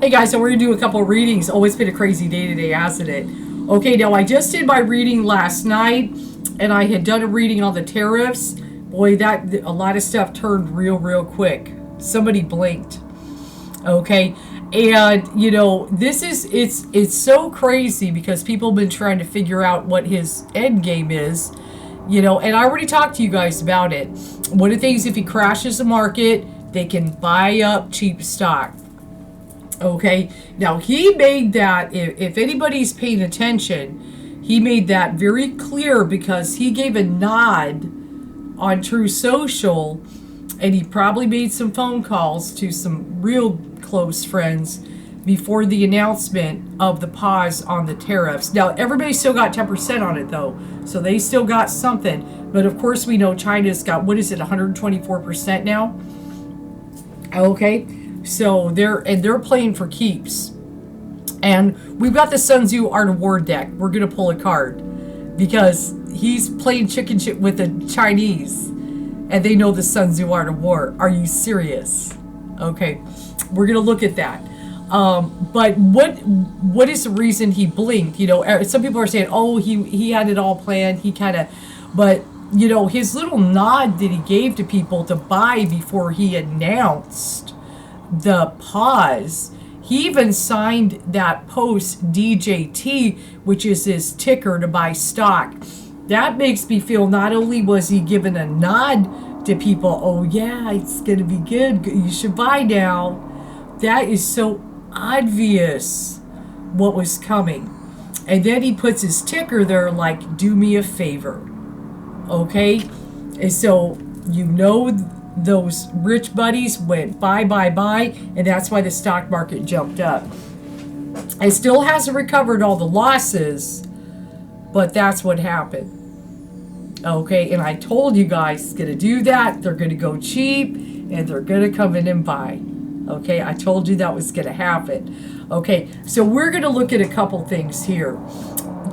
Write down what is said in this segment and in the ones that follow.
Hey guys, so we're going to do a couple of readings. Oh, it's been a crazy day today, hasn't it? Okay, now I just did my reading last night, and I had done a reading on the tariffs. Boy, that a lot of stuff turned real quick. Somebody blinked. Okay, and this is it's so crazy because people have been trying to figure out what his end game is. And I already talked to you guys about it. One of the things, if he crashes the market, they can buy up cheap stock. Okay, now he made that, if anybody's paying attention, he made that very clear because he gave a nod on True Social, and he probably made some phone calls to some real close friends before the announcement of the pause on the tariffs. Now, everybody still got 10% on it, though, so they still got something. But of course, we know China's got, what is it, 124% now? Okay. So they're playing for keeps. And we've got the Sun Tzu Art of War deck. We're going to pull a card because he's playing chicken shit with the Chinese and they know the Sun Tzu Art of War. Are you serious? Okay, we're going to look at that. But what is the reason he blinked? Some people are saying, oh, he had it all planned. He kind of, but his little nod that he gave to people to buy before he announced the pause. He even signed that post DJT, which is his ticker to buy stock. That makes me feel not only was he given a nod to people, oh yeah, it's going to be good, you should buy now. That is so obvious what was coming. And then he puts his ticker there like, do me a favor. Okay? And so, those rich buddies went buy, and that's why the stock market jumped up. It still hasn't recovered all the losses, but that's what happened. Okay, and I told you guys it's going to do that. They're going to go cheap, and they're going to come in and buy. Okay, I told you that was going to happen. Okay, so we're going to look at a couple things here.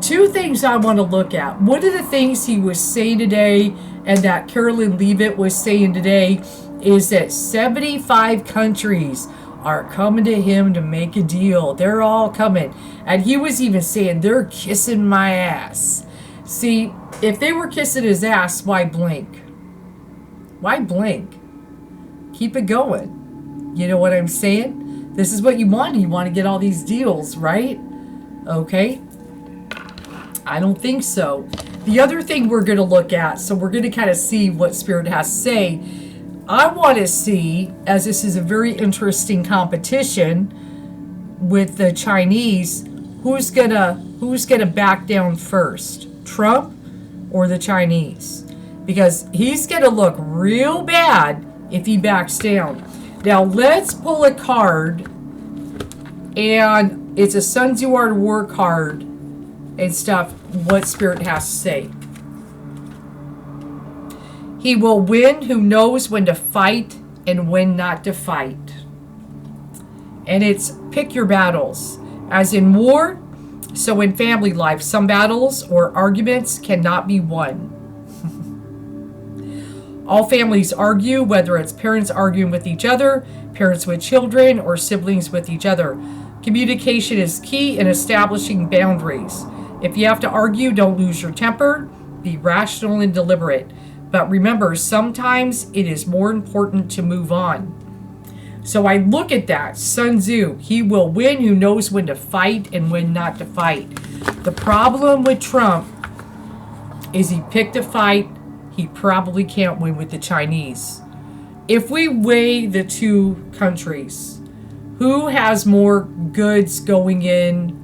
Two things I want to look at. One of the things he was saying today, and that Carolyn Leavitt was saying today, is that 75 countries are coming to him to make a deal. They're all coming. And he was even saying, they're kissing my ass. See, if they were kissing his ass, why blink? Why blink? Keep it going. You know what I'm saying? This is what you want. You want to get all these deals, right? Okay. I don't think so. The other thing we're going to look at, so we're going to kind of see what Spirit has to say. I want to see, as this is a very interesting competition with the Chinese, who's gonna back down first, Trump or the Chinese? Because he's going to look real bad if he backs down. Now let's pull a card, and it's a Sun Tzu Art of War card and stuff, what Spirit has to say. He will win who knows when to fight and when not to fight. And it's pick your battles. As in war, so in family life, some battles or arguments cannot be won. All families argue, whether it's parents arguing with each other, parents with children, or siblings with each other. Communication is key in establishing boundaries. If you have to argue, don't lose your temper. Be rational and deliberate. But remember, sometimes it is more important to move on. So I look at that. Sun Tzu, he will win who knows when to fight and when not to fight. The problem with Trump is he picked a fight he probably can't win with the Chinese. If we weigh the two countries, who has more goods going in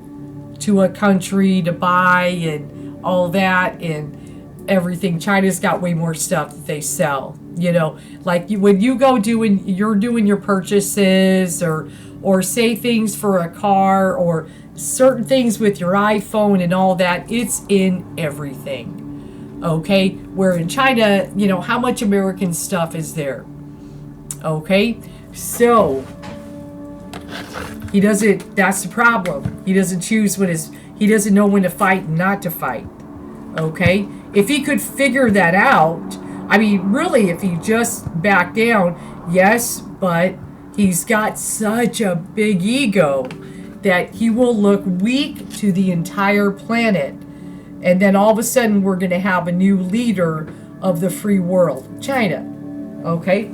to a country to buy and all that and everything? China's got way more stuff that they sell. Like when you go doing your purchases or say things for a car or certain things with your iPhone and all that, it's in everything. Okay, where in China, how much American stuff is there? Okay, so he doesn't, that's the problem. He doesn't choose he doesn't know when to fight and not to fight. Okay, if he could figure that out, I mean, really, if he just backed down, yes, but He's got such a big ego that he will look weak to the entire planet. And then all of a sudden, we're going to have a new leader of the free world, China. Okay?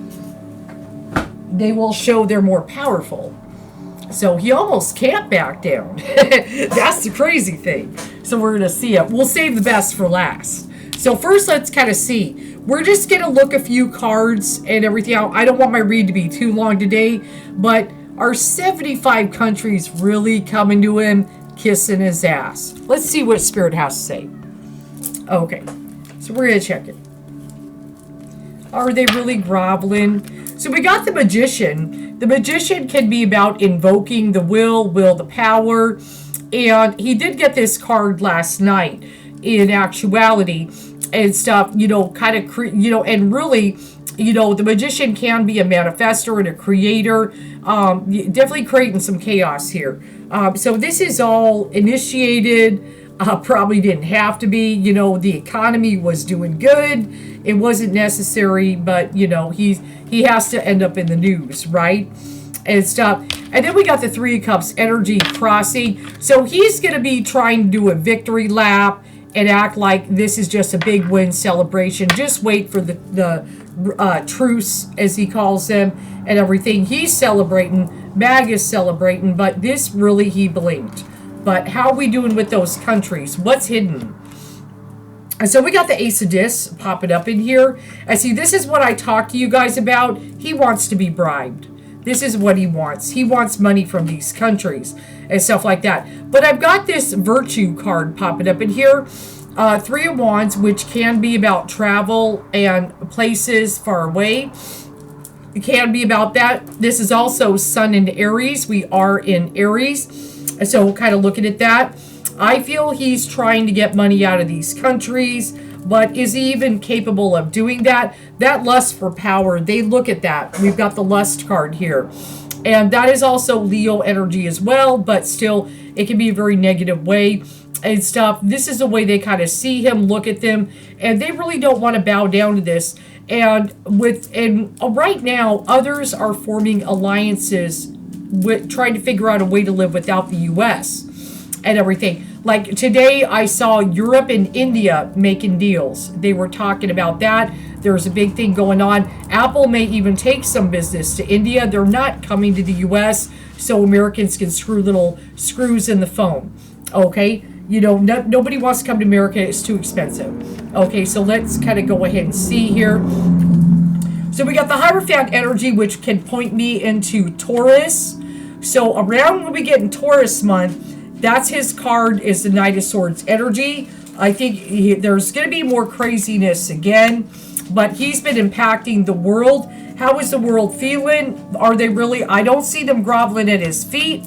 They will show they're more powerful. So he almost can't back down. That's the crazy thing. So we're going to see it. We'll save the best for last. So first, let's kind of see. We're just going to look a few cards and everything out. I don't want my read to be too long today, but are 75 countries really coming to him, kissing his ass? Let's see what Spirit has to say. Okay, so we're going to check it. Are they really groveling? So we got the Magician. The Magician can be about invoking the will the power. And he did get this card last night in actuality and stuff, kind of, and really, the Magician can be a manifestor and a creator. Definitely creating some chaos here. So this is all initiated. Probably didn't have to be. The economy was doing good. It wasn't necessary, but, he has to end up in the news, right? And stuff. And then we got the Three of Cups energy crossing. So he's going to be trying to do a victory lap and act like this is just a big win celebration. Just wait for the truce, as he calls them, and everything. He's celebrating. Mag is celebrating, but this really, he blinked. But how are we doing with those countries? What's hidden? And so we got the Ace of Discs popping up in here. And see, this is what I talked to you guys about. He wants to be bribed. This is what he wants. He wants money from these countries and stuff like that. But I've got this Virtue card popping up in here. Three of Wands, which can be about travel and places far away. It can be about that. This is also Sun in Aries. We are in Aries. So kind of looking at that. I feel he's trying to get money out of these countries. But is he even capable of doing that? That lust for power, they look at that. We've got the lust card here. And that is also Leo energy as well. But still, it can be a very negative way and stuff. This is the way they kind of see him, look at them. And they really don't want to bow down to this. And right now, others are forming alliances with trying to figure out a way to live without the U.S. and everything. Like today, I saw Europe and India making deals. They were talking about that. There's a big thing going on. Apple may even take some business to India. They're not coming to the U.S. so Americans can screw little screws in the phone. Okay? Nobody wants to come to America. It's too expensive. Okay, so let's kind of go ahead and see here. So we got the Hierophant energy, which can point me into Taurus. So around when we get in Taurus month, that's his card, is the Knight of Swords energy. I think there's going to be more craziness again, but he's been impacting the world. How is the world feeling? Are they really? I don't see them groveling at his feet.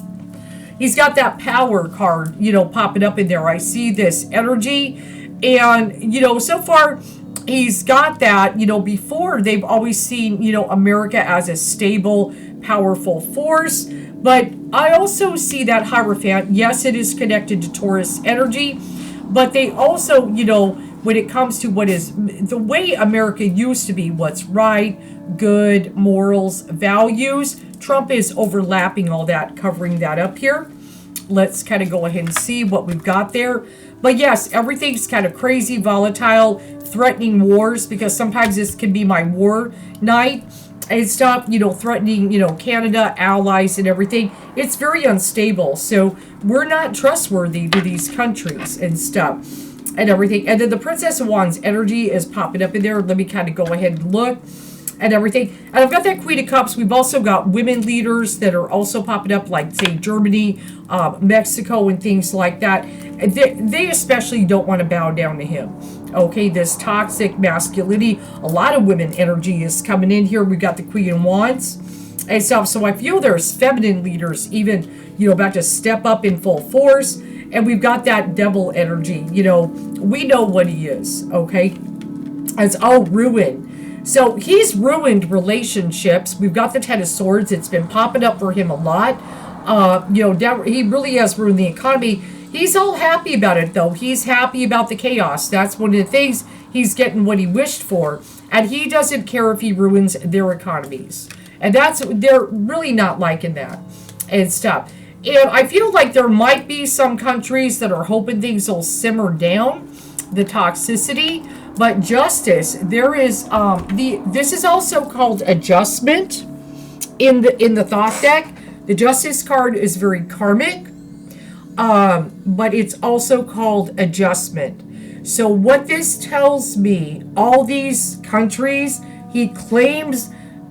He's got that power card, popping up in there. I see this energy. And, so far he's got that, before they've always seen, America as a stable, powerful force. But I also see that Hierophant, yes, it is connected to Taurus energy, but they also, when it comes to what is the way America used to be, what's right, good, morals, values, Trump is overlapping all that, covering that up here. Let's kind of go ahead and see what we've got there. But yes, everything's kind of crazy, volatile, threatening wars, because sometimes this can be my war night and stuff, threatening, Canada, allies and everything. It's very unstable. So we're not trustworthy to these countries and stuff and everything. And then the Princess of Wands energy is popping up in there. Let me kind of go ahead and look and everything. And I've got that Queen of Cups. We've also got women leaders that are also popping up, like, say, Germany, Mexico, and things like that. They especially don't want to bow down to him. Okay, this toxic masculinity. A lot of women energy is coming in here. We got the Queen of Wands and stuff. So I feel there's feminine leaders even, about to step up in full force. And we've got that devil energy. We know what he is, okay? It's all ruin. So he's ruined relationships. We've got the Ten of Swords. It's been popping up for him a lot. He really has ruined the economy. He's all happy about it, though. He's happy about the chaos. That's one of the things. He's getting what he wished for. And he doesn't care if he ruins their economies And they're really not liking that and stuff. And I feel like there might be some countries that are hoping things will simmer down the toxicity. But justice, there is this is also called adjustment in the thought deck. The justice card is very karmic, but it's also called adjustment. So what this tells me, all these countries, he claims,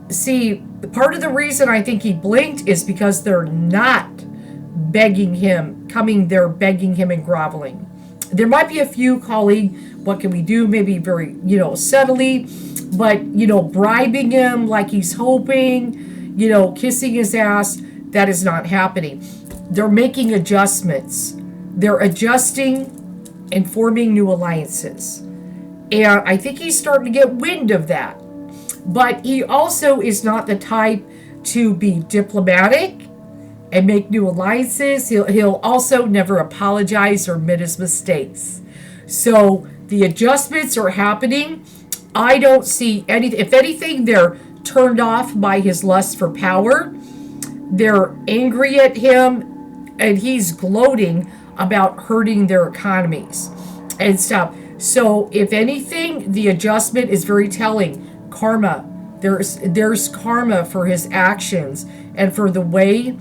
see, part of the reason I think he blinked is because they're not begging him, they're begging him and groveling. There might be a few calling, what can we do? Maybe very, subtly, but, bribing him like he's hoping, kissing his ass, that is not happening. They're making adjustments. They're adjusting and forming new alliances. And I think he's starting to get wind of that. But he also is not the type to be diplomatic and make new alliances. He'll also never apologize or admit his mistakes. So the adjustments are happening. I don't see anything. If anything, they're turned off by his lust for power. They're angry at him, and he's gloating about hurting their economies and stuff. So if anything, the adjustment is very telling. Karma. There's karma for his actions and for the way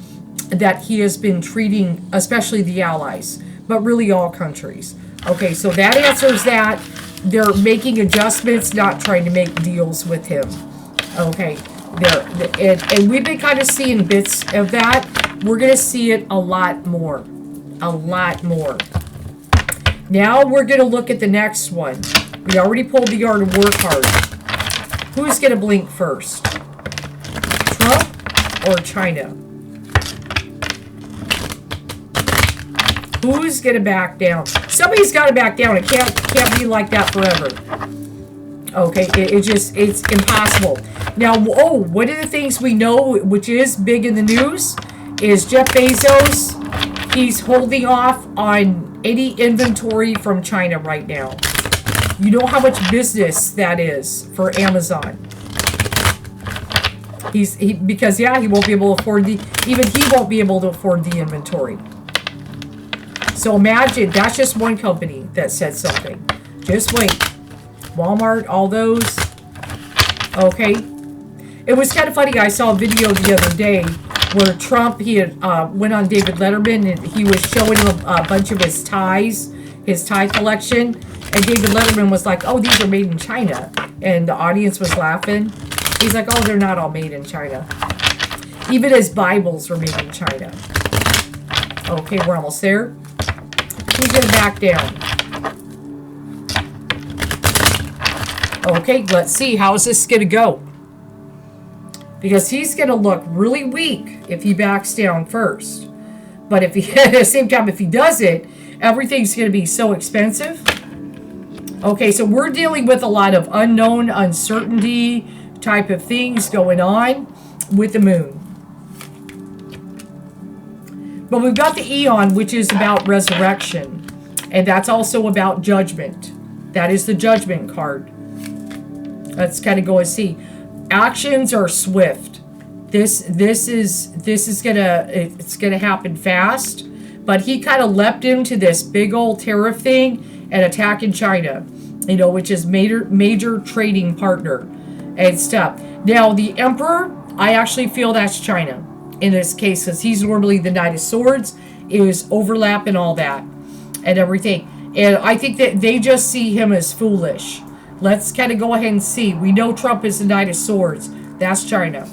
that he has been treating, especially the allies, but really all countries. Okay, so that answers that. They're making adjustments, not trying to make deals with him. Okay, and we've been kind of seeing bits of that. We're going to see it a lot more. A lot more. Now we're going to look at the next one. We already pulled the Art of War card. Who's going to blink first? Trump or China? Who's going to back down? Somebody's got to back down. It can't be like that forever. Okay, it's impossible. Now, one of the things we know, which is big in the news, is Jeff Bezos. He's holding off on any inventory from China right now. You know how much business that is for Amazon. Because he won't be able to afford he won't be able to afford the inventory. So imagine, that's just one company that said something. Just wait. Walmart, all those. Okay. It was kind of funny. I saw a video the other day where Trump, he had went on David Letterman and he was showing him a bunch of his ties, his tie collection. And David Letterman was like, oh, these are made in China. And the audience was laughing. He's like, oh, they're not all made in China. Even his Bibles were made in China. Okay, we're almost there. Who's going to back down? Okay, let's see. How is this going to go? Because he's going to look really weak if he backs down first. But if he, at the same time, if he doesn't, everything's going to be so expensive. Okay, so we're dealing with a lot of unknown, uncertainty type of things going on with the moon. But we've got the Eon, which is about resurrection. And that's also about judgment. That is the judgment card. Let's kind of go and see. Actions are swift. This is gonna happen fast. But he kind of leapt into this big old tariff thing and attacking China, which is major trading partner and stuff. Now the Emperor, I actually feel that's China in this case, because he's normally the Knight of Swords, is overlapping all that and everything. And I think that they just see him as foolish. Let's kind of go ahead and see. We know Trump is the Knight of Swords. That's China.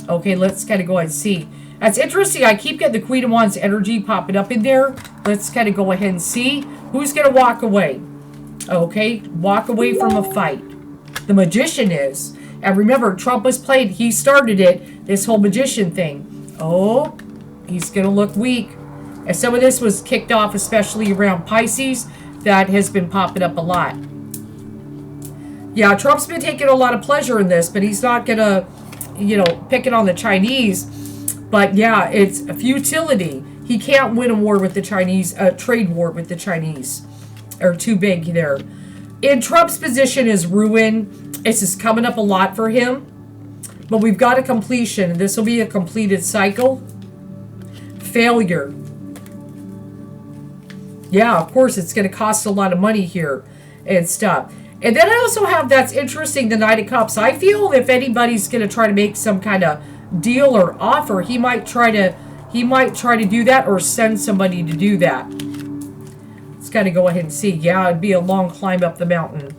Okay, let's kind of go ahead and see. That's interesting. I keep getting the Queen of Wands energy popping up in there. Let's kind of go ahead and see. Who's going to walk away? Okay, walk away from a fight. The Magician is. And remember, Trump was played. He started it, this whole magician thing. Oh, he's going to look weak. And some of this was kicked off, especially around Pisces. That has been popping up a lot. Yeah, Trump's been taking a lot of pleasure in this, but he's not going to, pick it on the Chinese. But yeah, it's a futility. He can't win a war with the Chinese, a trade war with the Chinese. Or too big there. In Trump's position is ruin. This is coming up a lot for him. But we've got a completion, and this will be a completed cycle. Failure. Yeah, of course, it's going to cost a lot of money here and stuff. And then I also have, that's interesting, the Knight of Cups. I feel if anybody's going to try to make some kind of deal or offer, he might try to do that or send somebody to do that. Let's kind of go ahead and see. Yeah, it'd be a long climb up the mountain.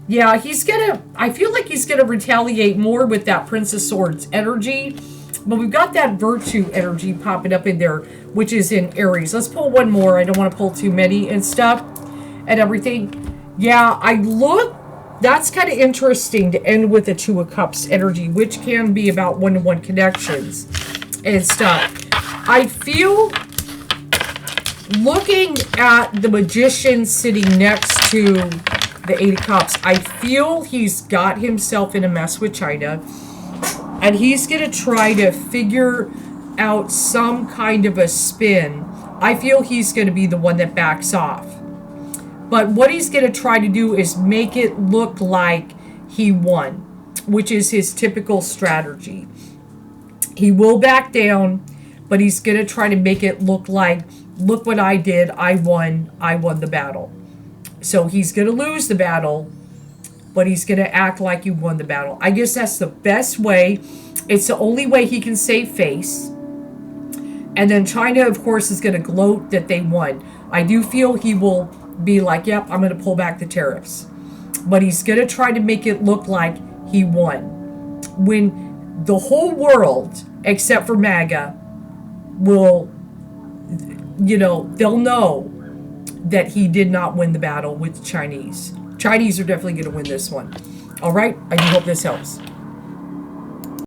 Yeah, he's going to, I feel like he's going to retaliate more with that Prince of Swords energy. But we've got that Virtue energy popping up in there, which is in Aries. Let's pull one more. I don't want to pull too many and stuff and everything. Yeah, that's kind of interesting to end with the Two of Cups energy, which can be about one-to-one connections and stuff. I feel, looking at the Magician sitting next to the Eight of Cups, I feel he's got himself in a mess with China. And he's going to try to figure out some kind of a spin. I feel he's going to be the one that backs off. But what he's going to try to do is make it look like he won, which is his typical strategy. He will back down, but he's going to try to make it look like, look what I did, I won the battle. So he's going to lose the battle, but he's going to act like you won the battle. I guess that's the best way. It's the only way he can save face. And then China, of course, is going to gloat that they won. I do feel he will be like, yep, I'm going to pull back the tariffs. But he's going to try to make it look like he won. When the whole world, except for MAGA, will, they'll know that he did not win the battle with the Chinese. Chinese are definitely going to win this one. All right? I do hope this helps.